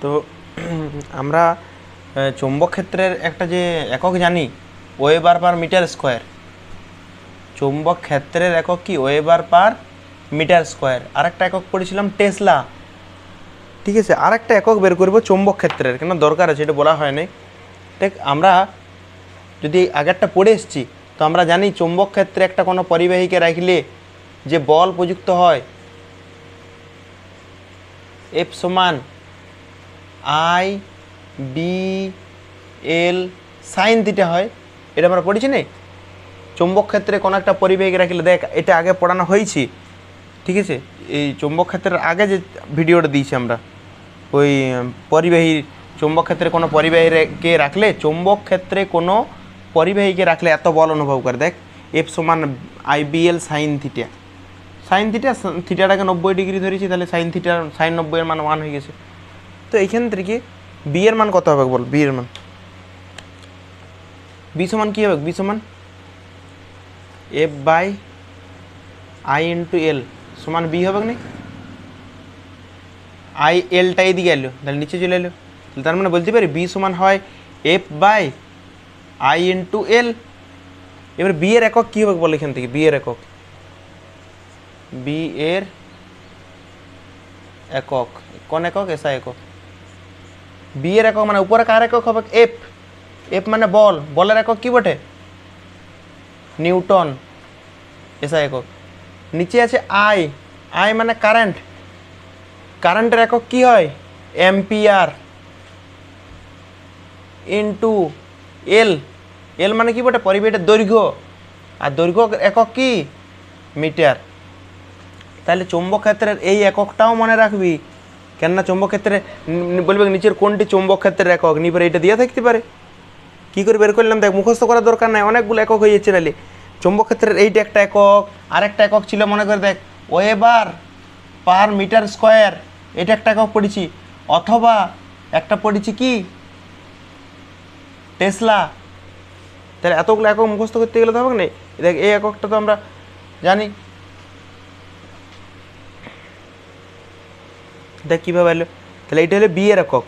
তো আমরা চৌম্বক ক্ষেত্রের একটা যে একক জানি ওয়েবার পার মিটার স্কোয়ার। চৌম্বক ক্ষেত্রের একক কি? Weber per metre square. আরেকটা একক পড়েছিলাম টেসলা। ঠিক আছে, আরেকটা একক বের করবো চৌম্বক ক্ষেত্রের, কেন দরকার আছে এটা বলা হয় নাই। দেখ আমরা যদি আগেরটা পড়ে এসেছি, তো আমরা জানি চৌম্বক ক্ষেত্রে একটা কোনো পরিবাহীকে রাখলে যে বল প্রযুক্ত হয় এফ সমান I B L sine theta হয়। এটা আমরা পড়েছি না? চৌম্বক ক্ষেত্রে কোনো একটা পরিবাহীকে রাখলে, দেখ এটা আগে পড়ানো হয়েছি, ঠিক আছে। এই চৌম্বক ক্ষেত্রের আগে যে ভিডিওটা দিয়েছি আমরা, ওই পরিবাহী চৌম্বক ক্ষেত্রে কোনো পরিবাহীকে রাখলে, চৌম্বক ক্ষেত্রে কোনো পরিবাহীকে রাখলে এত বল অনুভব করে। দেখ এফ সমান I B L sine theta. Sine theta, থিটাটাকে 90 ডিগ্রি ধরেছি, তাহলে সাইন থিটা সাইন 90 এর মান 1 হয়ে গেছে। তো এইখান থেকে বি এর মান কত হবে বল? বি এর মান, বি সমান কী হবে? বি সমান F by I into L সমান বি হবে না? আই এলটা এদিকে এলো, তাহলে নিচে চলে এলো, তার মানে বলতে পারি বি সমান হয় F by I into L. এবার বি এর একক কী হবে বল? এখান থেকে বি এর একক, বি এর একক কোন একক? এসআই একক। বি এর একক মানে উপরে কার একক হবে? এফ। এফ মানে বল, বলের একক কি বটে? নিউটন, এসআই একক। নিচে আছে আই, আই মানে কারেন্ট, কারেন্টের একক কি হয়? Ampere into L. এল মানে কি বটে? পরিবাহীটার দৈর্ঘ্য, আর দৈর্ঘ্য একক কি? মিটার। তাহলে চৌম্বক ক্ষেত্রের এই এককটাও মনে রাখবি, কেননা চৌম্বক ক্ষেত্রে বলবে নিচের কোনটি চৌম্বক ক্ষেত্রের একক, নিপরে এটা দিয়ে থাকতে পারে। কী করে বের করলাম? দেখ মুখস্থ করার দরকার নাই, অনেকগুলো একক হয়ে যাচ্ছে। নাহলে চৌম্বক ক্ষেত্রের এইটা একটা একক, আরেকটা একক ছিল মনে করে দেখ ওয়েবার পার মিটার স্কোয়ার, এটা একটা একক পড়েছি। অথবা একটা পড়েছি কি? টেসলা। তাহলে এতগুলো একক মুখস্থ করতে গেলে তো হবে না। দেখ এই এককটা তো আমরা জানি। দেখ কীভাবে এলো, তাহলে এইটা হলো বি এর একক,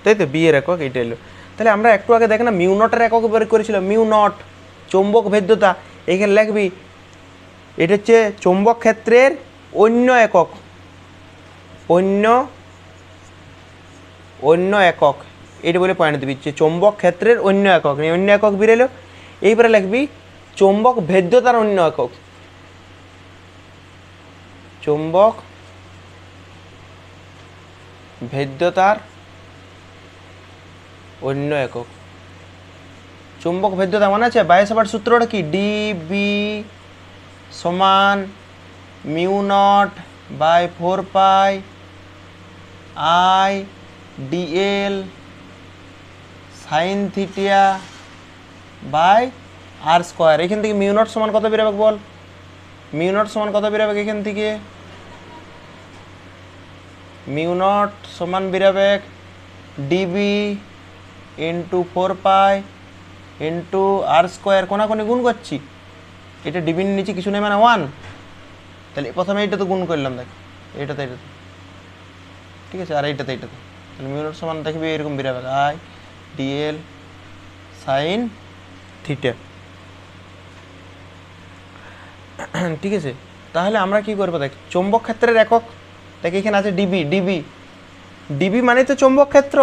তাই তো? বি এর একক এইটা এলো। তাহলে আমরা একটু আগে দেখ না মিউ নটের একক বের করেছিলাম, মিউ নট চৌম্বক ভেদ্যতা। এখানে লিখবি এটা হচ্ছে চৌম্বক ক্ষেত্রের অন্য একক, অন্য অন্য একক, এটা বলে পয়েন্ট দিবি যে চৌম্বক ক্ষেত্রের অন্য একক। অন্য একক বেরোলো। এইবারে লিখবি চৌম্বক ভেদ্যতার অন্য একক, চৌম্বক ভেদ্যতার অন্য একক। চৌম্বক ভেদ্যতা মনে আছে? বায়োসাভার্ট সূত্রটা কি? ডিবি সমান mu naught by 4 pi I DL sine theta by R square. এখান থেকে মিউ নট সমান কত বেরোবে বল? মিউ নট সমান কত বেরোবে এখান থেকে? মিউ নট সমান বেরোবে ডিবি ইন্টু 4 পাই ইন্টু আর স্কোয়ার, কোনাকুনি গুণ করছি, এটা ডিবির নিচে কিছু নেই মানে 1। তাহলে প্রথমে এইটা তো গুণ করলাম, দেখ এইটাতে এইটাতে, ঠিক আছে, আর এইটাতে এইটাতে। তাহলে মিউ নট সমান দেখবি এরকম বেরোবে আই ডিএল সাইন থিটা, ঠিক আছে। তাহলে আমরা কি করবো? দেখ চৌম্বক ক্ষেত্রের একক, দেখ এখানে আছে ডিবি। ডিবি ডিবি মানে তো চৌম্বক ক্ষেত্র,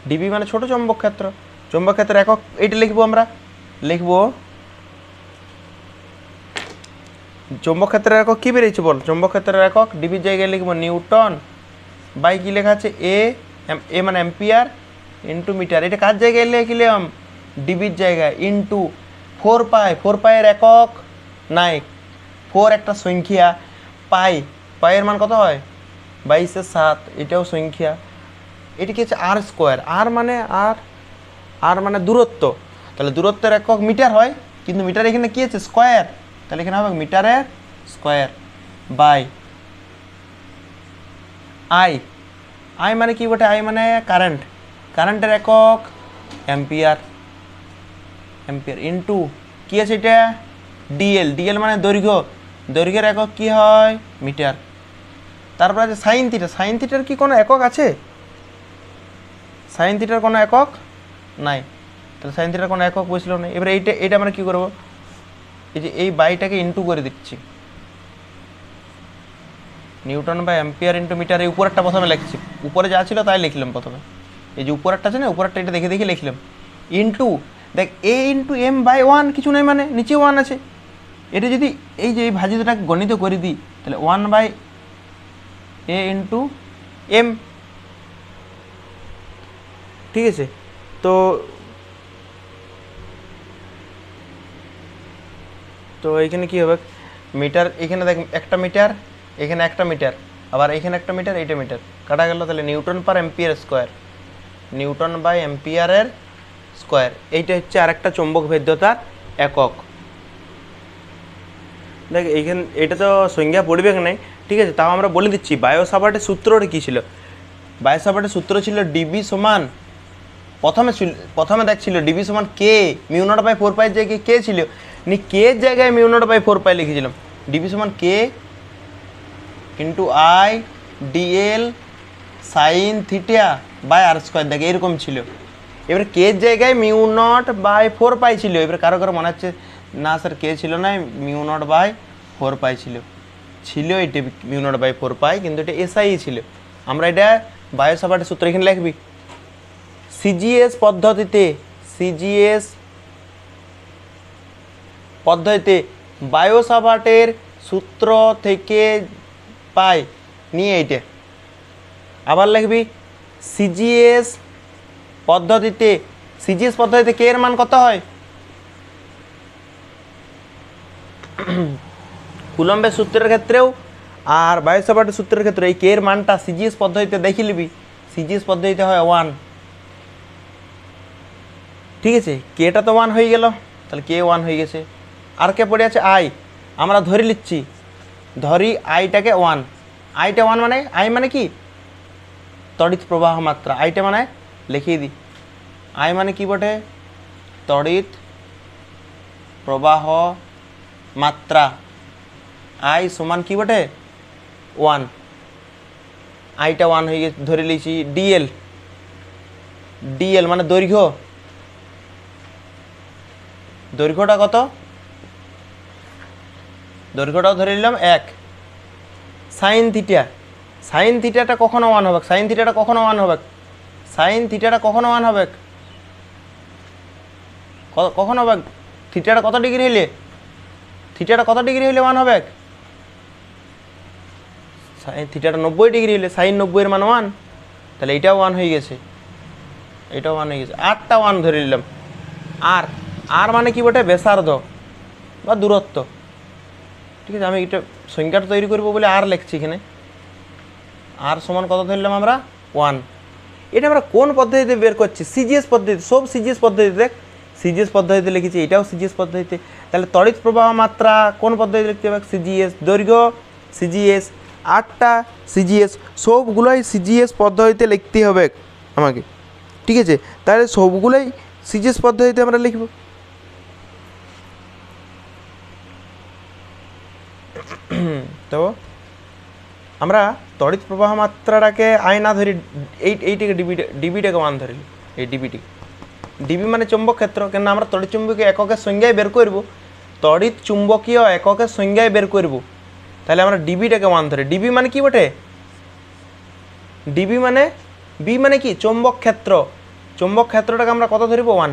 ডিবি মানে ছোট চৌম্বক ক্ষেত্র। চৌম্বক ক্ষেত্রের একক এইটা লিখবো, আমরা লিখবো চৌম্বক ক্ষেত্রের একক কী বেরিয়েছে বল? চৌম্বক ক্ষেত্রের একক ডিবির জায়গায় লিখবো নিউটন বাই কী লেখা আছে? এ মানে অ্যাম্পিয়ার ইন্টু মিটার। এটা কার জায়গায় লিখলাম? ডিবির জায়গায়, ইন্টু 4 পাই। 4 পাইয়ের একক নাই, 4 একটা সংখ্যা, পাই, পাইয়ের মান কত হয়? 22/7, এটাও সংখ্যা। এটি কি হচ্ছে? আর স্কোয়ার। আর মানে দূরত্ব, তাহলে দূরত্বের একক মিটার হয়, কিন্তু মিটার এখানে কী আছে? স্কোয়ার। তাহলে এখানে হবে মিটারের স্কোয়ার বাই আই। আই মানে কি বটে? আই মানে কারেন্ট, কারেন্টের একক অ্যাম্পিয়ার, অ্যাম্পিয়ার ইন্টু কী আছে এটা? ডিএল। ডিএল মানে দৈর্ঘ্য, দৈর্ঘ্যের একক কী হয়? মিটার। তারপর আছে সাইন থিটা। সাইন থিটার কি কোনো একক আছে? সাইন থিটার কোনো একক নাই, তাহলে সাইন থিটার কোনো একক বসলো না। এবারে এইটা আমরা কী করবো, এই যে এই বাইটাকে ইন্টু করে দিচ্ছি, newton by ampere into metre. এই উপরেরটা প্রথমে লিখছি, উপরে যা ছিল তাই লিখলাম প্রথমে। এই যে উপরেরটা আছে না, উপরেরটা এটা দেখে দেখে লিখলাম। ইন্টু দেখ এ ইন্টু এম বাই ওয়ান, কিছু নেই মানে নিচে ওয়ান আছে। এটা যদি এই যে এই ভাজিতটাকে গণিত করে দিই, তাহলে 1/a ইন্টু এম। ঠিক আছে, তো এইখানে কী হবে, মিটার এখানে দেখ একটা মিটার, এখানে একটা মিটার, আবার এখানে একটা মিটার, এইটা মিটার কাটা গেল। তাহলে newton per ampere square, newton by এম্পিয়ারের স্কোয়ার। এইটা হচ্ছে আর একটা চৌম্বক ভেদ্যতার একক। দেখ এইখানে এটা তো সংজ্ঞা পড়বে নাই, ঠিক আছে, তাও আমরা বলে দিচ্ছি। বায়ো-সাভার্টের সূত্রটা কী ছিল? বায়ো-সাভার্টের সূত্র ছিল ডিবি সমান, প্রথমে দেখ ছিল ডিবি সমান কে, μ0/4 জায়গায় কে ছিল, কে জায়গায় μ0/4 লিখেছিলাম। ডিবি সমান K into I DL sine theta by R square, দেখ এরকম ছিল। এবারে কে জায়গায় μ0/4 ছিল। এবারে কারো কারো মনে হচ্ছে না স্যার কে ছিল না, μ0/4 ছিল এটা μ0/4, কিন্তু এটা এসআই ছিল। আমরা এটা বায়ো-সাভার্টের সূত্র এখানে লিখবি। সিজিএস পদ্ধতিতে বায়ো-সাভার্টের সূত্র থেকে পাই নিয়ে এইটা আবার লিখবি। সিজিএস পদ্ধতিতে কে এর মান কত হয়? কুলম্বের সূত্রের ক্ষেত্রেও আর বায়ো-সাভার্টের সূত্রের ক্ষেত্রে এই কে এর মানটা সিজিএস পদ্ধতিতে দেখে নিবি। সিজিএস পদ্ধতিতে হয় 1, ঠিক আছে। কেটা তো 1 হয়ে গেল, তাহলে কে 1 হয়ে গেছে। আর কে পড়ে আছে আই, আমরা ধরে নিচ্ছি, ধরি আইটাকে 1। আইটা 1 মানে আই মানে কি, তড়িৎ প্রবাহ মাত্রা। আইটা মানে লিখিয়ে দিই, আই মানে কি বটে, তড়িৎ প্রবাহ মাত্রা। আই সমান কি বটে 1, আইটা 1 হয়ে গেছে। ধরে লিখছি ডিএল মানে দৈর্ঘ্য, দৈর্ঘ্যটা কত, দৈর্ঘ্যটাও ধরে নিলাম 1। সাইন থিটাটা কখনো 1 হবে, সাইন থিটাটা কখনো 1 হবে, কখনো হবে। থিটাটা কত ডিগ্রি হইলে 1 হবে? থিটাটা 90 ডিগ্রি হলে সাইন 90 এর মান 1, তাহলে এইটাও 1 হয়ে গেছে, এটাও 1 হয়ে গেছে। আরটা 1 ধরে নিলাম। আর মানে কি বটে, ব্যাসার্ধ বা দূরত্ব, ঠিক আছে। আমি এটা সংখ্যাটা তৈরি করবো বলে আর লিখছি এখানে। আর সমান কত ধরলাম আমরা 1। এটা আমরা কোন পদ্ধতিতে বের করছি? সিজিএস পদ্ধতি, সব সিজিএস পদ্ধতি। দেখ সিজিএস পদ্ধতিতে লিখেছি, এটাও সিজিএস পদ্ধতিতে। তাহলে তড়িৎ প্রবাহ মাত্রা কোন পদ্ধতিতে লিখতে হবে? সিজিএস। দৈর্ঘ্য সিজিএস, আটটা সিজিএস, সবগুলোই সিজিএস পদ্ধতিতে লিখতে হবে আমাকে, ঠিক আছে। তাহলে সবগুলোই সিজিএস পদ্ধতিতে আমরা লিখব। তো আমরা তড়িৎ প্রবাহ মাত্রাটাকে আই না ধরি, এইটাকে ডিবিটাকে 1 ধরি। এই ডিবি মানে চুম্বক ক্ষেত্র, কেন আমরা তড়িৎ চুম্বকীয় এককের সংজ্ঞায় বের করব, তড়িৎ চুম্বকীয় এককের সংজ্ঞায় বের করব। তাহলে আমরা ডিবিটাকে 1 ধরি। ডিবি মানে কি বটে, বি মানে কি চুম্বক ক্ষেত্র। চুম্বক ক্ষেত্রটাকে আমরা কত ধরব 1।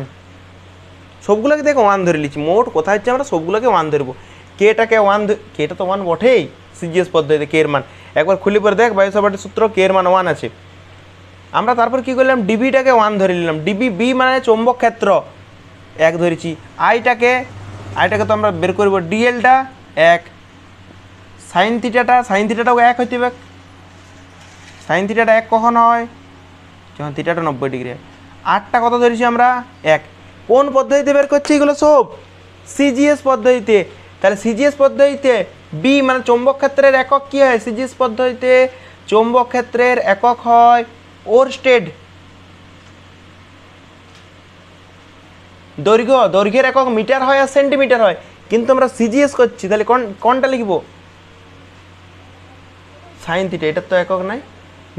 সবগুলোকে দেখো 1 ধরে নিচ্ছি। মোট কথা হচ্ছে আমরা সবগুলোকে 1 ধরবো। কেটাকে 1, কেটা তো 1 বটেই সিজিএস পদ্ধতিতে। কে এর মান একবার খুলি পরে দেখ, বায়ো-সাভার্টের সূত্র কে এর মান 1 আছে। আমরা তারপর কি করলাম, ডিবিটাকে 1 ধরে নিলাম। বি মানে চৌম্বক ক্ষেত্র 1 ধরেছি। আইটাকে তো আমরা বের করব, ডিএলটা 1। সাইন থিটাটাও 1 হইতে হবে। সাইন থিটাটা 1 কখন হয়, যখন থিটাটা 90 ডিগ্রি হয়। আটটা কত ধরেছি আমরা 1। কোন পদ্ধতিতে বের করছি এগুলো সব? সিজিএস পদ্ধতিতে। তাহলে সিজিএস পদ্ধতিতে বি মানে চৌম্বক ক্ষেত্রের একক কি হয়? সিজিএস পদ্ধতিতে চৌম্বক ক্ষেত্রের একক হয় ওরস্টেড। দৈর্ঘ্যের একক মিটার হয় আর সেন্টিমিটার হয়, কিন্তু আমরা সিজিএস করছি, তাহলে কোনটা লিখব? সাইন থিটা, এটার তো একক নাই।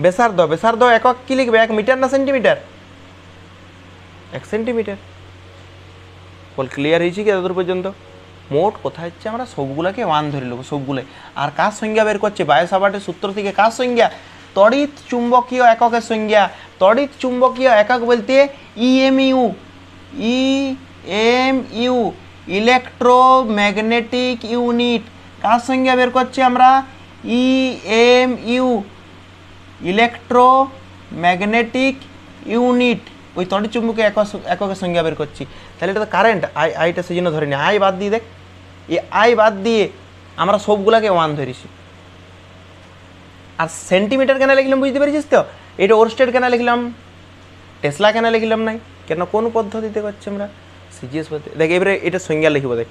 ব্যাসার্ধ একক কি লিখবে, 1 মিটার না সেন্টিমিটার? 1 সেন্টিমিটার। বল ক্লিয়ার হয়েছে কি এতদূর পর্যন্ত? মোট কথা হচ্ছে আমরা সবগুলোকে 1 ধরে নেবো, সবগুলোই। আর কার সংজ্ঞা বের করছে বায়োসাভার্টের সূত্র থেকে? কার সংজ্ঞা? তড়িৎ চুম্বকীয় এককের সংজ্ঞা। তড়িৎ চুম্বকীয় একক বলতে ইএমইউ, ইএমইউ, ইলেকট্রোম্যাগনেটিক ইউনিট। কার সংজ্ঞা বের করছি আমরা? EMU, electromagnetic unit. ওই তড়িৎ চুম্বকীয় এককের সংজ্ঞা বের করছি। তাহলে এটা তো কারেন্ট, আইটা সেই জন্য ধরিনি। আই বাদ দিয়ে দেখ, এই আই বাদ দিয়ে আমরা সবগুলাকে 1 ধরেছি। আর সেন্টিমিটার কেন লিখলাম বুঝতে পেরেছিস তো? এটা ওরস্টেড কেন লিখলাম, টেসলা কেন লিখলাম নাই? কেন কোন পদ্ধতিতে করছি আমরা? সিজিএস পদ্ধতি। দেখ এবারে এটা সংজ্ঞা লিখব। দেখ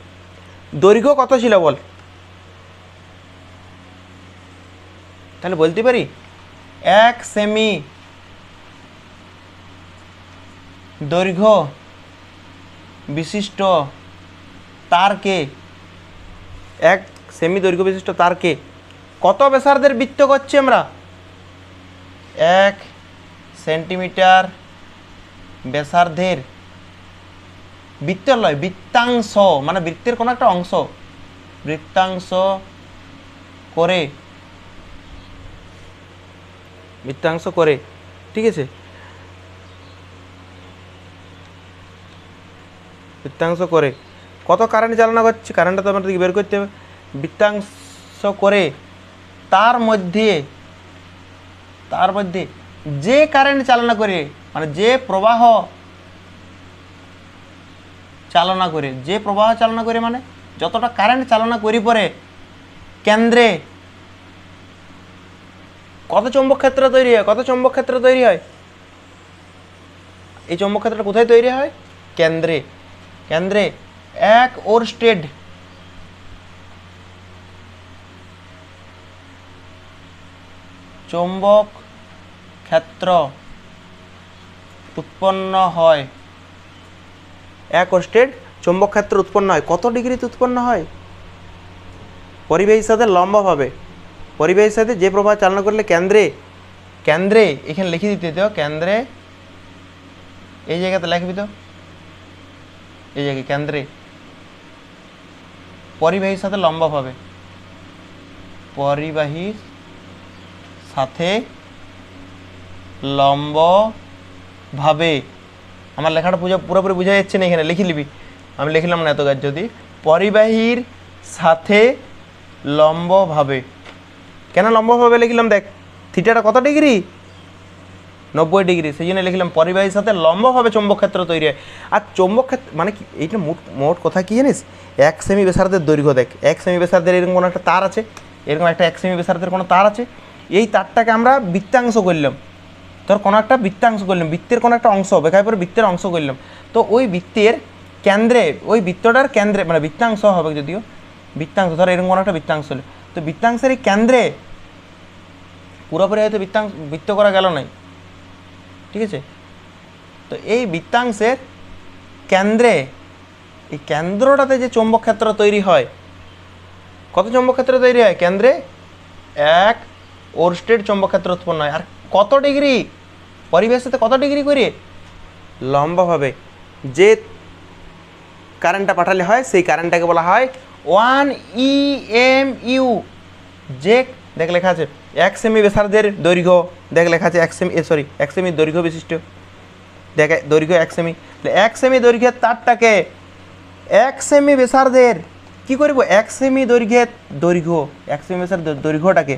দৈর্ঘ্য কত ছিল বল? তাহলে বলতে পারি 1 সেমি দৈর্ঘ্য বিশিষ্ট তারকে, 1 সেমি দৈর্ঘ্য বিশিষ্ট তারকে কত ব্যাসার্ধের বৃত্ত করছি আমরা? 1 সেন্টিমিটার ব্যাসার্ধের বৃত্ত লয়, বৃত্তাংশ, মানে বৃত্তের কোনো একটা অংশ, বৃত্তাংশ করে, বৃত্তাংশ করে, ঠিক আছে? বৃত্তাংশ করে কত কারেন্ট চালনা করছে? কারেন্টটা তো আমাদেরকে বের করতে হবে। বৃত্তাংশ করে তার মধ্যে যে কারেন্ট চালনা করে, মানে যে প্রবাহ চালনা করে, যে প্রবাহ চালনা করে মানে যতটা কারেন্ট চালনা করি পরে কেন্দ্রে কত চৌম্বক ক্ষেত্র তৈরি হয়? কত চৌম্বক ক্ষেত্র তৈরি হয়? এই চৌম্বক ক্ষেত্রটা কোথায় তৈরি হয়? কেন্দ্রে। কেন্দ্রে 1 ওরস্টেড চৌম্বক ক্ষেত্র উৎপন্ন হয়। 1 ওরস্টেড চৌম্বক ক্ষেত্র উৎপন্ন হয়। কত ডিগ্রিতে উৎপন্ন হয়? পরিবাহীর সাথে লম্বভাবে, পরিবাহীর সাথে যে প্রবাহ চালনা করলে কেন্দ্রে, কেন্দ্রে এখানে লিখে দিতে তো, কেন্দ্রে এই জায়গাতে লিখবি তো, এই জায়গায় কেন্দ্রে পরিবাহীর সাথে লম্বভাবে, পরিবাহীর সাথে লম্বভাবে। আমার লেখাটা পুরোপুরি বোঝা যাচ্ছে না, এখানে লিখে নিবি, আমি লিখলাম না এত কাজ। যদি পরিবাহীর সাথে লম্বভাবে, কেন লম্বভাবে লিখলাম? দেখ থিটাটা কত ডিগ্রি? 90 ডিগ্রি। সেই জন্য লিখলাম পরিবাহীর সাথে লম্বভাবে চৌম্বক ক্ষেত্র তৈরি হয়। আর চৌম্বক ক্ষেত্র মানে কি? এইটা মোট কথা কি জানিস? 1 সেমি ব্যাসার্ধের দৈর্ঘ্য। দেখ 1 সেমি ব্যাসার্ধের এরকম কোনো একটা তার আছে, এরকম একটা 1 সেমি ব্যাসার্ধের কোনো তার আছে। এই তারটাকে আমরা বৃত্তাংশ করলাম, ধর কোনো একটা বৃত্তাংশ করলাম, বৃত্তের কোনো একটা অংশ বেখায় পরে বৃত্তের অংশ করলাম। তো ওই বৃত্তের কেন্দ্রে, ওই বৃত্তটার কেন্দ্রে, মানে বৃত্তাংশ হবে যদিও, বৃত্তাংশ ধর এরকম কোনো একটা বৃত্তাংশ হলো, তো বৃত্তাংশের এই কেন্দ্রে পুরোপুরি হয়তো বৃত্ত করা গেল নাই, ঠিক আছে? তো এই বৃত্তাংশের কেন্দ্রে, এই কেন্দ্রটাতে যে চৌম্বক ক্ষেত্র তৈরি হয়, কত চৌম্বক ক্ষেত্র তৈরি হয়? কেন্দ্রে 1 ওরস্টেড চৌম্বক ক্ষেত্র উৎপন্ন হয়। আর কত ডিগ্রি? পরিবেশের সাথে কত ডিগ্রি করে? লম্বভাবে। যে কারেন্টটা পাঠালে হয় সেই কারেন্টটাকে বলা হয় 1 ইএমইউ। যে দেখ লেখা আছে 1 সেমি ব্যাসার্ধের দৈর্ঘ্য, দেখ লেখা আছে 1 সেমি দৈর্ঘ্য বিশিষ্ট, দেখ দৈর্ঘ্য 1 সেমি। 1 সেমি দৈর্ঘ্যের তারটাকে 1 সেমি ব্যাসার্ধের কী করব? 1 সেমি দৈর্ঘ্যের দৈর্ঘ্য, 1 সেমি ব্যাসার্ধের দৈর্ঘ্যটাকে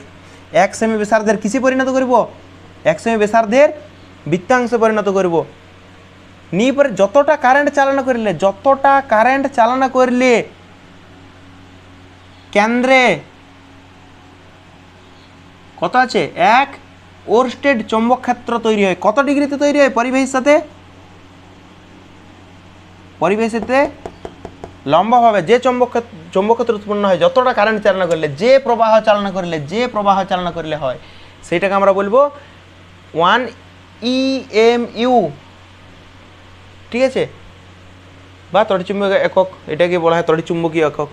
1 সেমি ব্যাসার্ধের কিসে পরিণত করব? 1 সেমি ব্যাসার্ধের বৃত্তাংশে পরিণত করব। নিয়ে পরে যতটা কারেন্ট চালনা করলে কেন্দ্রে কত আছে? 1 ওরস্টেড চৌম্বক ক্ষেত্র তৈরি হয়। কত ডিগ্রিতে তৈরি হয়? পরিবাহীর সাথে লম্বভাবে যে চৌম্বক ক্ষেত্র উৎপন্ন হয়, যতটা কারেন্ট চালনা করলে, যে প্রবাহ চালনা করলে হয়, সেইটাকে আমরা বলবো 1 ইএমইউ, ঠিক আছে? বা তড়িৎচুম্বকীয় একক, এটাকে বলা হয় তড়িৎচুম্বকীয় একক।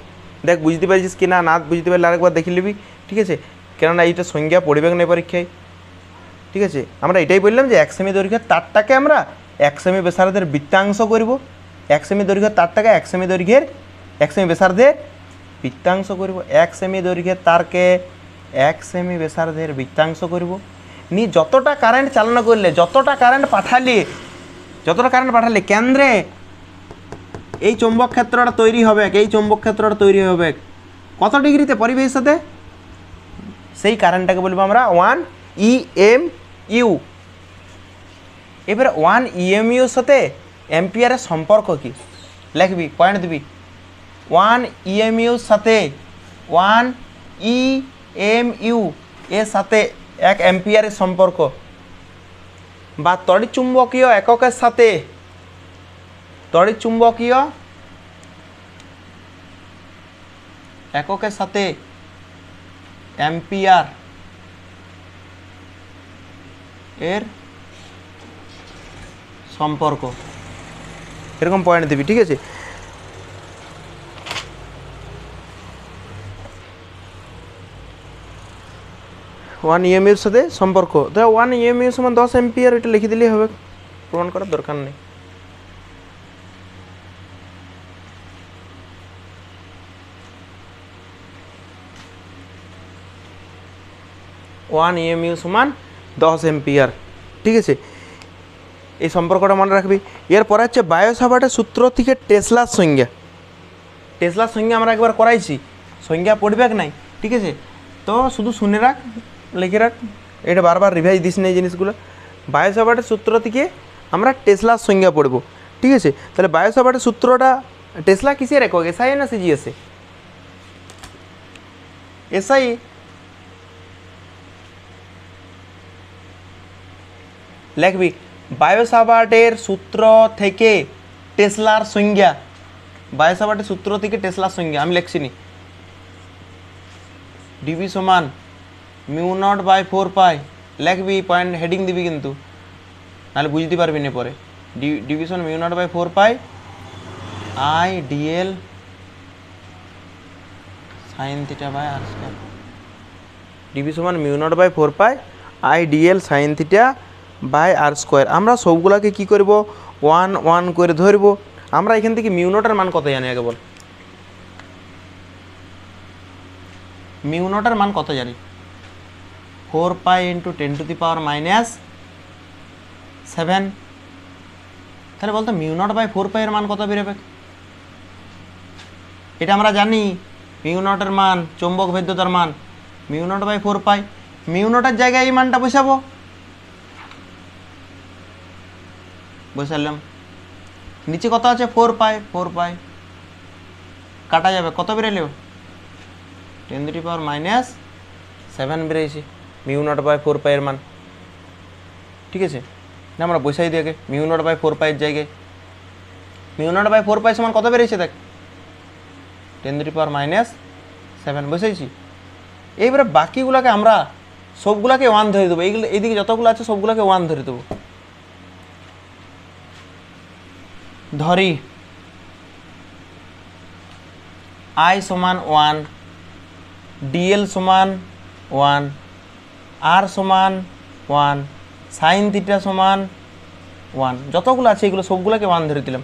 দেখ বুঝতে পারছিস কি না? না বুঝতে পারলে আরেকবার দেখে নিবি, ঠিক আছে? কেননা এইটা সংজ্ঞা পড়বে না পরীক্ষায়, ঠিক আছে? আমরা এটাই বললাম যে 1 সেমি দৈর্ঘ্যের তারটাকে আমরা এক সেমি ব্যাসার্ধের বৃত্তাংশ করব, 1 সেমি দৈর্ঘ্যের তারটাকে 1 সেমি দৈর্ঘ্যের 1 সেমি ব্যাসার্ধের বৃত্তাংশ করব, 1 সেমি দৈর্ঘ্যের তারকে 1 সেমি ব্যাসার্ধের বৃত্তাংশ করব। নি যতটা কারেন্ট চালনা করলে, যতটা কারেন্ট পাঠালে কেন্দ্রে এই চৌম্বক ক্ষেত্রটা তৈরি হবে, এই চৌম্বক ক্ষেত্রটা তৈরি হবে কত ডিগ্রিতে পরিবেশের সাথে, সেই কারেন্টটাকে বলবো আমরা 1 EMU। এবারে 1 EMUর সাথে অ্যাম্পিয়ারের সম্পর্ক কি লিখবি, পয়েন্ট দিবি। 1 EMUর সাথে 1 EMU এর সাথে 1 অ্যাম্পিয়ারের সম্পর্ক, বা তড়িৎচুম্বকীয় এককের সাথে তড়িৎচুম্বকীয় এককের সাথে অ্যাম্পিয়ার এর সম্পর্ক, এরকম পয়েন্ট দিবি, ঠিক আছে। ওয়ান ইএমইউর সাথে সম্পর্ক, ধর 1 EMU সমান 10 অ্যাম্পিয়ার, এটা লিখে দিলেই হবে, প্রমাণ করার দরকার নেই। ওয়ান EMU সমান 10 অ্যাম্পিয়ার, ঠিক আছে। এই সম্পর্কটা মনে রাখবি। এরপরে হচ্ছে বায়ো-সাভার্টের সূত্র থেকে টেসলার সংজ্ঞা। টেসলার সংজ্ঞা আমরা একবার করাইছি, সংজ্ঞা পড়বে নাই, ঠিক আছে। তো শুধু শুনে রাখ, লিখে রাখ, এটা বারবার রিভাইজ দিস না এই জিনিসগুলো। বায়ো-সাভার্টের সূত্র থেকে আমরা টেসলার সংজ্ঞা পড়ব, ঠিক আছে। তাহলে বায়ো-সাভার্টের সূত্রটা, টেসলা কিসের একক, এসআই না সিজিএসএ? এসআই। লিখবি বায়ো-সাভার্টের সূত্র থেকে টেসলার সংজ্ঞা, বায়ো-সাভার্টের সূত্র থেকে টেসলার সংজ্ঞা আমি লিখছি নি। ডিবি সমান μ0/4 লিখবি, পয়েন্ট হেডিং দিবি কিন্তু, নাহলে বুঝতে পারবি না পরে। Division μ0/4 IDL sin θ/r²। DB সমান μ0/4 IDL sin θ/r²। আমরা সবগুলাকে কি করব, 1 1 করে ধরব। আমরা এখান থেকে μ0 এর মান কত জানি আগে বল, μ0 এর মান কত জানি? 4π × 10⁻⁷। তাহলে বলতো μ0/4 এর মান কত বেরোবে? এটা আমরা জানি, μ0 এর মান, চৌম্বক ভেদ্যতার মান μ0/4। μ0 এর জায়গায় এই মানটা বসাবো, বসালাম। নিচে কত আছে? 4π কাটা যাবে, কত বেরোলেও 10⁻⁷ বেরিয়েছে μ0/4 এর মান, ঠিক আছে। না আমরা বসাই দিই আগে μ0/4 এর জায়গায়। μ0/4 সমান কত বেরিয়েছে দেখ, 10⁻⁷ বসাইছি। এইবারে বাকিগুলোকে আমরা সবগুলোকে 1 ধরে দেবো, এইগুলো এইদিকে যতগুলো আছে সবগুলোকে 1 ধরে দেবো। ধরি I সমান 1, DL সমান 1, R সমান 1, sin θ সমান 1, যতগুলো আছে এগুলো সবগুলোকে 1 ধরে দিলাম।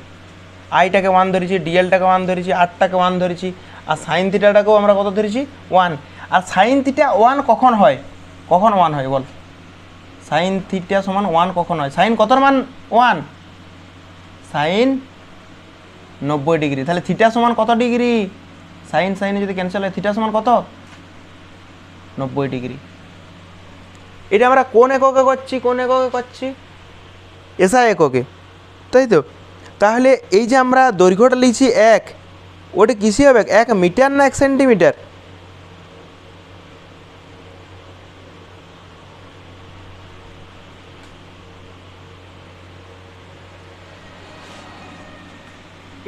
আইটাকে 1 ধরেছি, ডিএলটাকে 1 ধরেছি, আরটাকে 1 ধরেছি, আর সাইন থিটাটাকেও আমরা কত ধরেছি? 1। আর সাইন থিটা 1 কখন হয়, কখন 1 হয় বল? সাইন থিটা সমান 1 কখন হয়? সাইন কতর মান 1? Sign 90 degree. তাহলে থিটা সমান কত ডিগ্রি? সাইন সাইনে যদি ক্যান্সেল হয়, থিটা সমান কত? 90 ডিগ্রি। এটা আমরা কোন এককে করছি, কোন এককে করছি? এসআই এককে, তাই তো। তাহলে এই যে আমরা দৈর্ঘ্যটা লিখছি 1, ওটা কিসে হবে? 1 মিটার না 1 সেন্টিমিটার?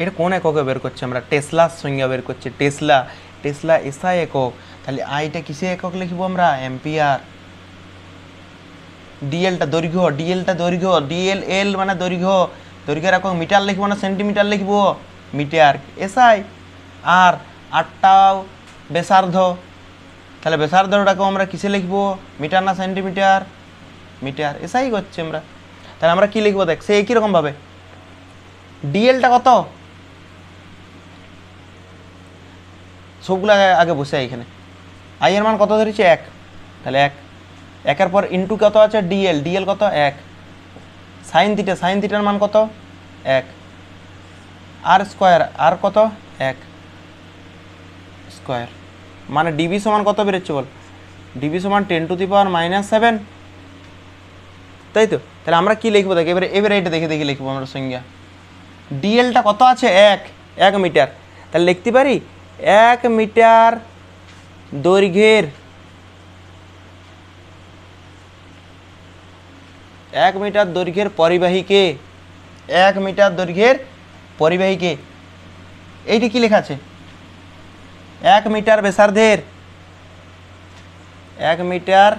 এটা কোন এককে বের করছি আমরা? টেসলার সংজ্ঞা বের করছি। টেসলা এসআই একক। তাহলে আইটা কিসে একক লিখব আমরা? অ্যাম্পিয়ার। ডিএলটা দৈর্ঘ্য, ডিএল মানে দৈর্ঘ্য, দৈর্ঘ্যের একক মিটার লিখবো না সেন্টিমিটার লিখবো? মিটার। এসআই। আর আটটাও ব্যাসার্ধ, তাহলে ব্যাসার্ধটাকেও আমরা কিসে লিখবো? মিটার না সেন্টিমিটার? মিটার। এসআই করছি আমরা। তাহলে আমরা কি লিখবো দেখ, সে একই রকম ভাবে ডিএলটা কত, সবগুলো আগে বসে এখানে আই এর মান কত ধরেছি 1, তাহলে 1 একের পর ইন্টু কত আছে ডিএল, ডিএল কত 1, সাইন থিটা, সাইন থিটার মান কত 1, আর স্কোয়ার আর কত 1 স্কোয়ার, মানে ডিবি সমান কত বেরোচ্ছে বল, ডিবি সমান 10⁻⁻7, তাই তো। তাহলে আমরা কি লিখবো দেখ, এবারে এটা দেখে দেখে লিখবো আমরা সংজ্ঞা। ডিএলটা কত আছে 1 মিটার, তাহলে লিখতে পারি 1 মিটার দৈর্ঘ্যের 1 মিটার দৈর্ঘ্যের পরিবাহীকে, 1 মিটার দৈর্ঘ্যের পরিবাহীকে, এইটি কি লেখা আছে 1 মিটার ব্যাসার্ধের, 1 মিটার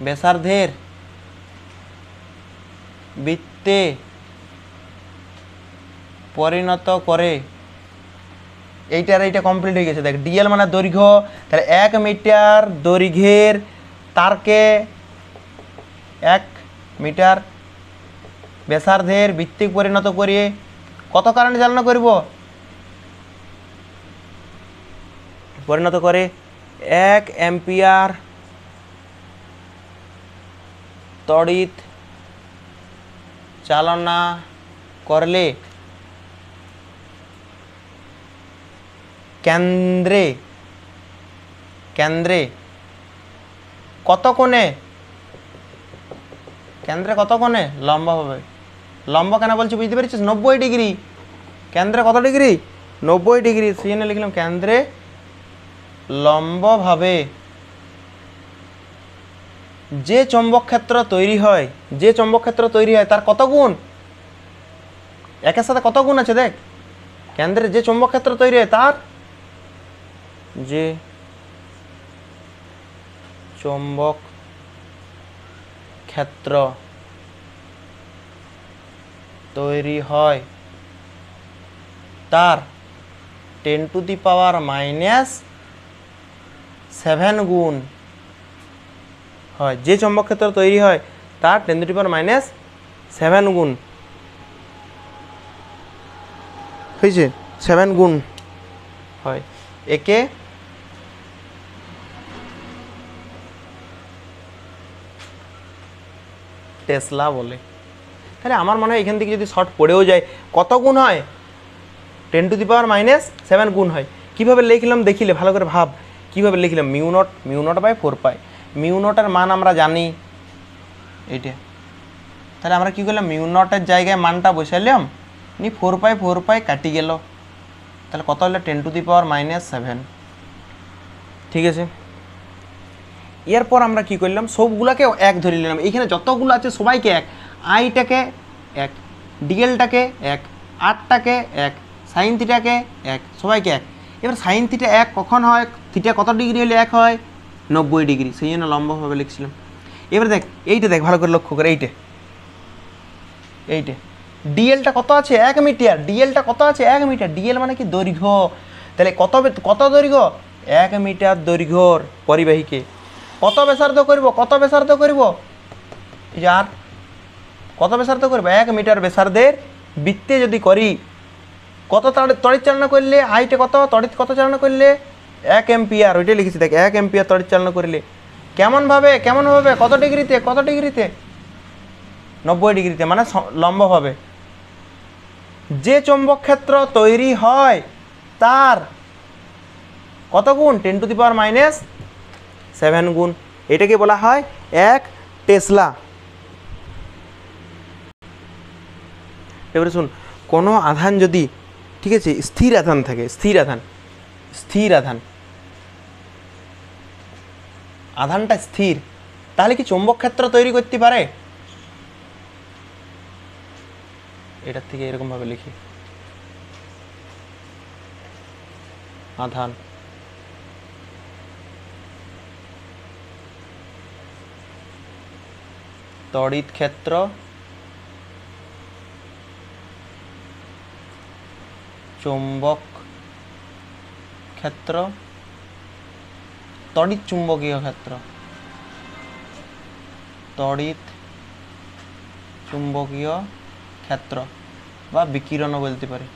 ব্যাসার্ধের বৃত্তে পরিণত করে, এইটা কমপ্লিট হয়ে গেছে দেখ। ডিএল মানে দৈর্ঘ্য, তাহলে 1 মিটার দৈর্ঘ্যের তারকে 1 মিটার ব্যাসার্ধের বৃত্তিক পরিণত করে কত কারেন্ট চালনা করব, পরিণত করে 1 অ্যাম্পিয়ার তড়িৎ চালনা করলে কেন্দ্রে কত কোণে, কেন্দ্রে কত কোণে লম্ব হবে, লম্ব কেন বলছি বুঝতে পেরেছিস, 90 ডিগ্রি, কেন্দ্রে কত ডিগ্রি 90 ডিগ্রি, সেই জন্য লিখলাম কেন্দ্রে লম্বভাবে যে চৌম্বক ক্ষেত্র তৈরি হয়, যে চৌম্বক ক্ষেত্র তৈরি হয় তার কত গুণ, একের সাথে কত গুণ আছে দেখ, কেন্দ্রে যে চৌম্বক ক্ষেত্র তৈরি হয় তার, যে চৌম্বক ক্ষেত্র তৈরি হয় তার 10⁻⁻7 গুণ হয়, যে চৌম্বক ক্ষেত্র তৈরি হয় তার 10⁻⁻7 গুণ হয়েছে, 7 গুণ হয়, একে টেসলা বলে। তাহলে আমার মনে হয় এখান থেকে যদি শর্ট পড়েও যায় কত গুণ হয়, 10⁻⁻7 গুণ হয়। কীভাবে লিখলাম দেখিলে ভালো করে ভাব, কীভাবে লিখলাম, μ0/4π, μ0-এর মান আমরা জানি এইটা, তাহলে আমরা কী করলাম μ0-এর জায়গায় মানটা বসাইলাম, 4π কাটি গেল, তাহলে কত হলো 10⁻⁻7, ঠিক আছে। এরপর আমরা কি করলাম সবগুলোকে 1 ধরে নিলাম, এইখানে যতগুলো আছে সবাইকে 1, আইটাকে 1, ডিএলটাকে 1, আরটাকে 1, সাইন থিটাকে 1, সবাইকে 1। এবার সাইন থিটা 1 কখন হয়, থিটা কত ডিগ্রি হলে 1 হয় 90 ডিগ্রি, সেই জন্য লম্বভাবে লিখছিলাম। এবার দেখ এইটা দেখ ভালো করে লক্ষ্য করে, এইটা ডিএলটা কত আছে 1 মিটার, ডিএলটা কত আছে 1 মিটার, ডিএল মানে কি দৈর্ঘ্য, তাহলে কত দৈর্ঘ্য 1 মিটার দৈর্ঘ্যর পরিবাহীকে কত ব্যাসার্ধ করব, এই যে আর কত ব্যাসার্ধ করব 1 মিটার ব্যাসার্ধের বৃত্তে যদি করি, কত তড়িৎ চালনা করলে, আইটে কত তড়িৎ কত চালনা করলে 1 অ্যাম্পিয়ার, ওইটাই লিখেছি দেখ 1 অ্যাম্পিয়ার তড়িৎ চালনা করলে কেমনভাবে কত ডিগ্রিতে 90 ডিগ্রিতে, মানে লম্বভাবে যে চৌম্বক ক্ষেত্র তৈরি হয় তার কত গুণ 10⁻⁻7 গুণ, এটাকে বলা হয় 1 টেসলা। এবারে শুন, কোনো আধান যদি, ঠিক আছে, স্থির আধান থাকে, আধানটা স্থির, তাহলে কি চৌম্বক ক্ষেত্র তৈরি করতে পারে, এটার থেকে এরকম ভাবে লিখি, আধান তড়িৎ ক্ষেত্র চৌম্বক ক্ষেত্র তড়িৎ চুম্বকীয় ক্ষেত্র, তড়িৎ চুম্বকীয় ক্ষেত্র বা বিকিরণও বলতে পারি।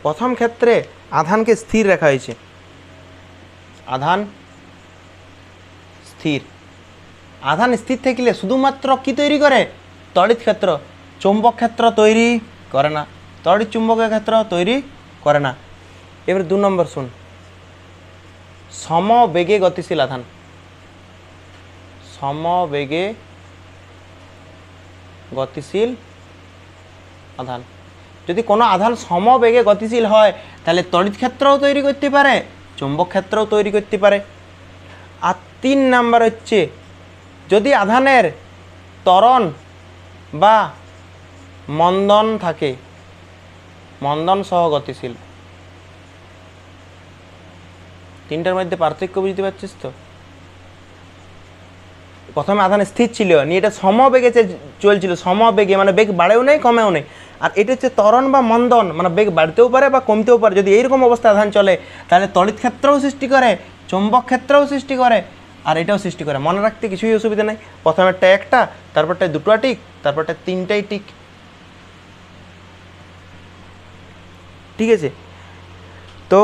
প্রথম ক্ষেত্রে আধানকে স্থির রাখা হয়েছে, আধান স্থির। আধান স্থির থাকলে শুধুমাত্র কি তৈরি করে? তড়িৎ ক্ষেত্র। চৌম্বক ক্ষেত্র তৈরি করে না, তড়িৎ চুম্বকীয় ক্ষেত্র তৈরি করে না। এবার 2 নম্বর শুন, সমবেগে গতিশীল আধান। সমবেগে গতিশীল আধান, যদি কোনো আধান সমবেগে গতিশীল হয় তাহলে তড়িৎ ক্ষেত্রও তৈরি করতে পারে, চৌম্বক ক্ষেত্রও তৈরি করতে পারে। আর 3 নাম্বার হচ্ছে, যদি আধানের ত্বরণ বা মন্দন থাকে, মন্দন সহ গতিশীল। 3টার মধ্যে পার্থক্য বুঝতে পারছিস তো? প্রথমে আধান স্থির ছিল, নিয়ে এটা সমবেগে চলছিল, সমবেগে মানে বেগ বাড়েও নেই কমেও নেই। আর এটা হচ্ছে ত্বরণ বা মন্দন, মানে বেগ বাড়তেও পারে বা কমতেও পারে। যদি এইরকম অবস্থায় আধান চলে তাহলে তড়িৎ ক্ষেত্রও সৃষ্টি করে, চৌম্বক ক্ষেত্রও সৃষ্টি করে, আর এটাও সৃষ্টি করে। মনে রাখতে কিছুই অসুবিধা নেই। প্রথমেরটা একটা, তারপরটায় 2টা টিক, তারপরটায় 3টাই টিক। ঠিক আছে, তো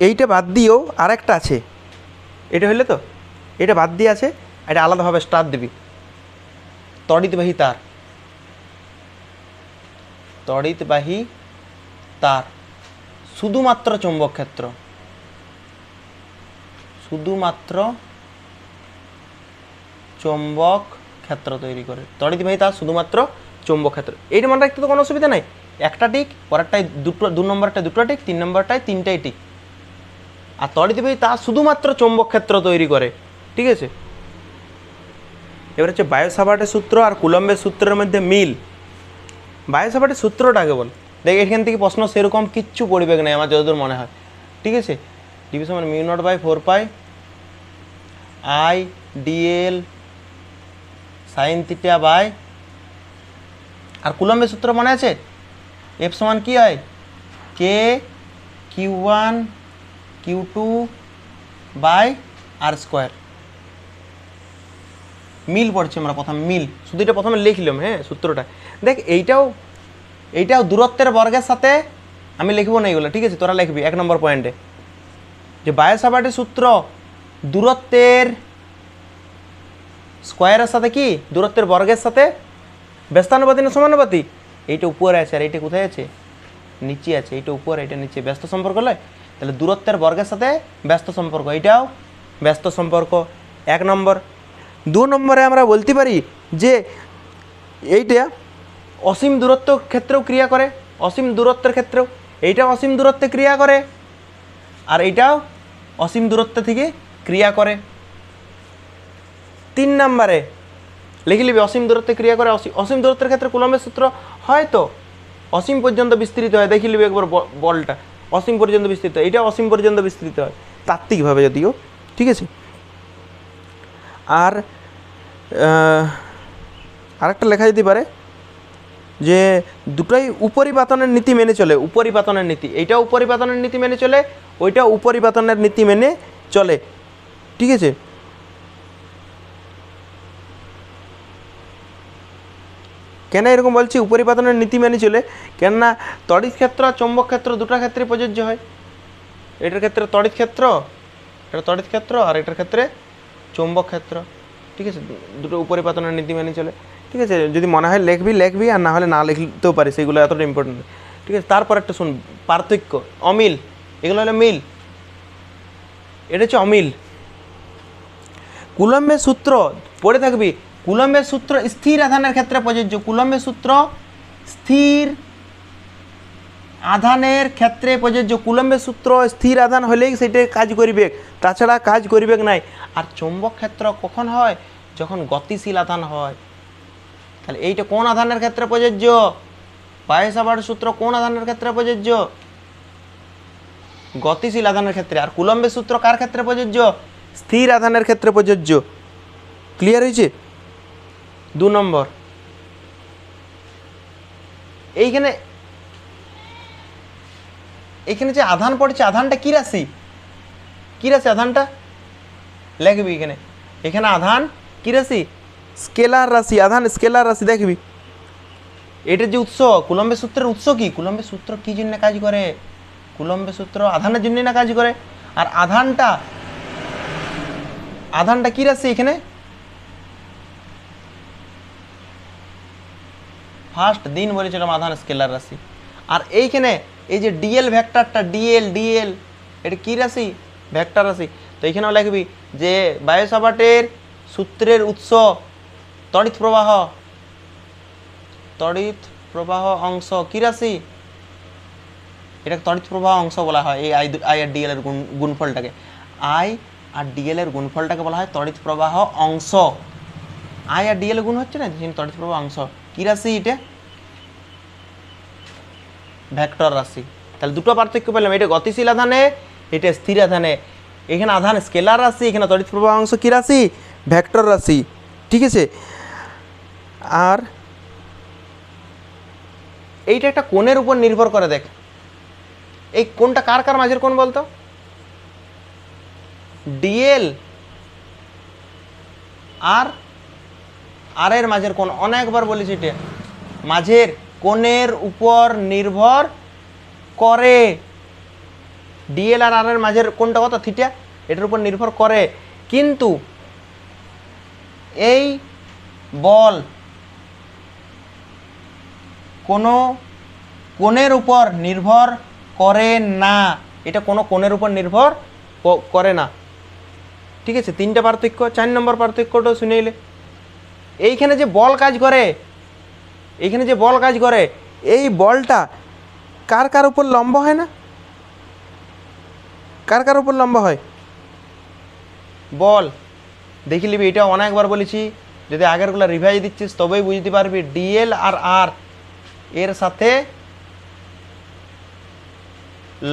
এইটা বাদ দিয়েও আরেকটা আছে, এটা হইলে তো এটা বাদ দিয়ে আছে, এটা আলাদাভাবে স্টার দিবি। তড়িৎবাহী তার, তড়িৎবাহী তার শুধুমাত্র চৌম্বক ক্ষেত্র, শুধুমাত্র চৌম্বক ক্ষেত্র তৈরি করে। তড়িৎবাহী তার শুধুমাত্র চৌম্বক ক্ষেত্র, এইটা মনে রাখতে তো কোনো অসুবিধা নাই। একটা টিক, পরেরটায় 2 নম্বরটায় 2টা টিক, 3 নম্বরটায় 3টাই টিক। আর তড়িৎবাহী তার শুধুমাত্র চৌম্বক ক্ষেত্র তৈরি করে। ঠিক আছে, এবার হচ্ছে বায়ো-সাভার্টের সূত্র আর কুলম্বের সূত্রের মধ্যে মিল। বায়ো-সাভার্টের সূত্রটা আগে বল। দেখ, এখান থেকে প্রশ্ন সেরকম কিচ্ছু পড়বে না আমার যতদূর মনে হয়। ঠিক আছে, ডিভি সমান μ0/4π I dl sin θ বাই, আর কুলম্বের সূত্র মনে আছে? F সমান কি হয়? K Q1 Q2 by r²। মিল পড়ছে আমরা প্রথম, মিল শুধু এটা প্রথমে লিখলাম। হ্যাঁ, সূত্রটা দেখ, এইটাও দূরত্বের বর্গের সাথে আমি লিখবো না এগুলো। ঠিক আছে, তোরা লিখবি 1 নম্বর পয়েন্টে যে বায়ো-সাভার্টের সূত্র দূরত্বের স্কোয়ারের সাথে কি, দূরত্বের বর্গের সাথে ব্যস্তানুপাতি না সমানুপাতি? এইটা উপরে আছে আর এইটা কোথায় আছে? নিচে আছে। এইটা উপরে, এটা নিচে, ব্যস্ত সম্পর্ক নয়? তাহলে দূরত্বের বর্গের সাথে ব্যস্ত সম্পর্ক, এইটাও ব্যস্ত সম্পর্ক 1 নম্বর। 2 নম্বরে আমরা বলতে পারি যে এইটা অসীম দূরত্ব ক্ষেত্রেও ক্রিয়া করে, অসীম দূরত্বের ক্ষেত্রেও। এইটাও অসীম দূরত্বে ক্রিয়া করে আর এইটাও অসীম দূরত্ব থেকে ক্রিয়া করে। 3 নম্বরে লিখে নিবি অসীম দূরত্বে ক্রিয়া করে। অসীম দূরত্বের ক্ষেত্রে কুলম্বের সূত্র হয়তো অসীম পর্যন্ত বিস্তৃত হয়। দেখে নিবি একবার বলটা অসীম পর্যন্ত বিস্তৃত, এটা অসীম পর্যন্ত বিস্তৃত হয় তাত্ত্বিকভাবে যদিও। ঠিক আছে, আর আরেকটা লেখা যেতে পারে যে দুটোই উপরিপাতনের নীতি মেনে চলে। উপরিপাতনের নীতি, এইটা উপরিপাতনের নীতি মেনে চলে, ওইটা উপরিপাতনের নীতি মেনে চলে। ঠিক আছে, কেন এরকম বলছি উপরিপাতনের নীতি মেনে চলে? কেননা তড়িৎ ক্ষেত্র আর চৌম্বক ক্ষেত্র দুটার ক্ষেত্রে প্রযোজ্য হয়। এটার ক্ষেত্রে তড়িৎ ক্ষেত্র, এটা তড়িৎ ক্ষেত্র, আর এটার ক্ষেত্রে চৌম্বক ক্ষেত্র। ঠিক আছে, দুটো উপরিপাতনের নীতি মেনে চলে। ঠিক আছে, যদি মনে হয় লিখবি, আর না হলে না লিখতেও পারি, সেগুলো এতটা ইম্পর্টেন্ট। ঠিক আছে, তারপর একটা শুন, পার্থক্য, অমিল, এগুলো হলো মিল, এটা হচ্ছে অমিল। কুলম্বের সূত্র পড়ে থাকবি, কুলম্বের সূত্র স্থির আধানের ক্ষেত্রে প্রযোজ্য। কুলম্বের সূত্র স্থির আধানের ক্ষেত্রে প্রযোজ্য। কুলম্বের সূত্র স্থির আধান হলেই সেটা কাজ করিবে, তাছাড়া কাজ করিবে নাই। আর চৌম্বক ক্ষেত্র কখন হয়? যখন গতিশীল আধান হয়। তাহলে এইটা কোন আধানের ক্ষেত্রে প্রযোজ্য? বায়ো-সাভার্টের সূত্র কোন আধানের ক্ষেত্রে প্রযোজ্য? গতিশীল আধানের ক্ষেত্রে। আর কুলম্বের সূত্র কার ক্ষেত্রে প্রযোজ্য? স্থির আধানের ক্ষেত্রে প্রযোজ্য। ক্লিয়ার হয়েছে? 2 নম্বর, এইখানে এখানে যে আধান পড়ছে, আধানটা কি রাশি? কি রাশি আধানটা? লিখবি এখানে, এখানে আধান কি রাশি? স্কেলার রাশি। আধান স্কেলার রাশি দেখবি। এটার যে উৎস, কুলম্বের সূত্রের উৎস কি? কুলম্বের সূত্র কি জন্য কাজ করে? কুলম্বের সূত্র আধানের জন্য না কাজ করে। আর আধানটা কি রাশি? এখানে ফার্স্ট দিন বলেছিলাম আধান স্কেলার রাশি। আর এইখানে এই যে ডিএল ভেক্টরটা, ডিএল এটা কি রাশি? ভেক্টর রাশি। তো এইখানেও লিখবি যে বায়ো সাভার্টের সূত্রের উৎস তড়িৎ প্রবাহ অংশ কি রাশি? এটা তড়িৎ প্রবাহ অংশ বলা হয়। এই আই আর ডিএল এর গুণফলটাকে, আই আর ডিএল এর গুণফলটাকে বলা হয় তড়িৎ প্রবাহ অংশ। আই আর ডিএল গুণ হচ্ছে না, তড়িৎ প্রবাহ অংশ। কি রাশি এটা? ভেক্টর রাশি। তাহলে দুটো পার্থক্য পেলাম, এটা গতিশীল আধানে, এটা স্থির আধানে। এখানে আধান স্কেলার রাশি, এখানে তড়িৎ প্রবাহ অংশ কি রাশি? ভেক্টর রাশি। ঠিক আছে। আর এইটা একটা কোণের উপর নির্ভর করে। দেখ এই কোণটা কার কার মাঝের কোণ বলতো? ডিএল আর এর মাঝের কোণ। অনেকবার বলেছি এটা মাঝের কোণের উপর নির্ভর করে। ডিএল আর এর মাঝের কোণটা কত? থিটা। এটার উপর নির্ভর করে। কিন্তু এই বল কোনো কোণের উপর নির্ভর করে না। এটা কোনো কোণের উপর নির্ভর করে না। ঠিক আছে, তিনটা পার্থক্য। 4 নম্বর পার্থক্যটাও শুনে এলে, এইখানে যে বল কাজ করে, এই বলটা কার কার উপর লম্ব হয় না? কার কার উপর লম্ব হয় বল? দেখি নিবি, এটা অনেকবার বলেছি। যদি আগেরগুলো রিভাইজ দিচ্ছিস তবেই বুঝতে পারবি। ডিএল আর এর সাথে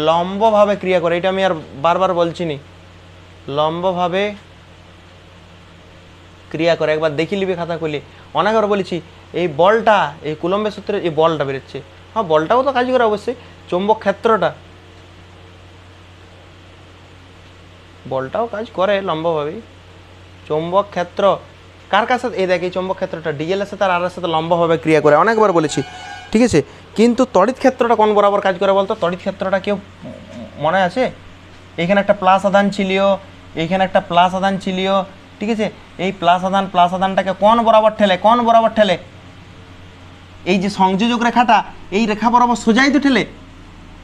লম্বভাবে ক্রিয়া করে। এটা আমি আর বারবার বলছি নি, লম্বভাবে ক্রিয়া করে। একবার দেখি নিবি খাতা খুলে। অনেকবার বলেছি এই বলটা, এই কুলম্বের সূত্রে এই বলটা বেরোচ্ছে। হ্যাঁ, বলটাও তো কাজ করে অবশ্যই। চৌম্বক ক্ষেত্রটা, বলটাও কাজ করে লম্বভাবেই। চৌম্বক ক্ষেত্র কার কার সাথে? এই দেখ, এই চৌম্বক ক্ষেত্রটা ডিএল এর সাথে আর এর সাথে লম্বভাবে ক্রিয়া করে। অনেকবার বলেছি। ঠিক আছে, কিন্তু তড়িৎ ক্ষেত্রটা কোন বরাবর কাজ করে বলতো? তড়িৎ ক্ষেত্রটা কেউ মনে আছে? এখানে একটা প্লাস আধান ছিল, এখানে একটা প্লাস আধান ছিল। ঠিক আছে, এই প্লাস আধানটাকে কোন বরাবর ঠেলে? এই যে সংযোজক রেখাটা, এই রেখা বরাবর সোজাই তো ঠেলে।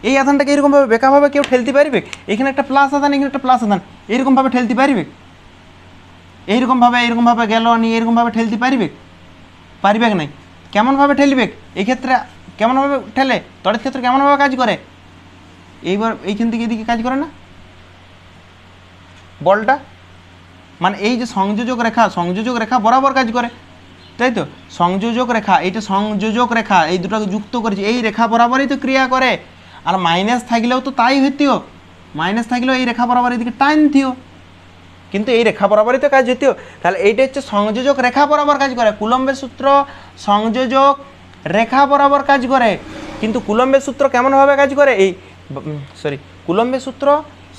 এই আধানটাকে এরকমভাবে বেকাভাবে কেউ ঠেলতে পারবে? এখানে একটা প্লাস আধান, এখানে একটা প্লাস আধান, এরকমভাবে ঠেলতে পারবে? এরকমভাবে গেল নি, এরকমভাবে ঠেলতে পারবে নাই? কেমনভাবে ঠেলবে? এই ক্ষেত্রে কেমনভাবে ঠেলে? তড়িৎ ক্ষেত্র কেমনভাবে কাজ করে? এইবার এইখান থেকে এদিকে কাজ করে না বলটা? মানে এই যে সংযোজক রেখা বরাবর কাজ করে, তাই তো? সংযোজক রেখা, এইটা সংযোজক রেখা, এই দুটোকে যুক্ত করেছে, এই রেখা বরাবরই তো ক্রিয়া করে। আর মাইনাস থাকলেও তো তাই হইতেও, মাইনাস থাকলেও এই রেখা বরাবর এদিকে টাইম দিও, কিন্তু এই রেখা বরাবরই তো কাজ হইতেও। তাহলে এইটা হচ্ছে সংযোজক রেখা বরাবর কাজ করে। কুলম্বের সূত্র সংযোজক রেখা বরাবর কাজ করে, কিন্তু কুলম্বের সূত্র কেমনভাবে কাজ করে? কুলম্বের সূত্র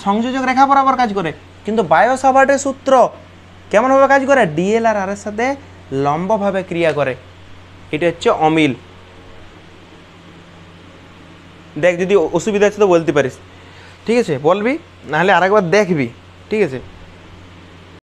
সংযোজক রেখা বরাবর কাজ করে, কিন্তু বায়ো সাভার্টের সূত্র কেমনভাবে কাজ করে? ডিএল আর এর সাথে লম্বভাবে ক্রিয়া করে। এটা হচ্ছে অমিল। দেখ, যদি অসুবিধা আছে তো বলতে পারিস। ঠিক আছে, বলবি, নাহলে আরেকবার দেখবি। ঠিক আছে।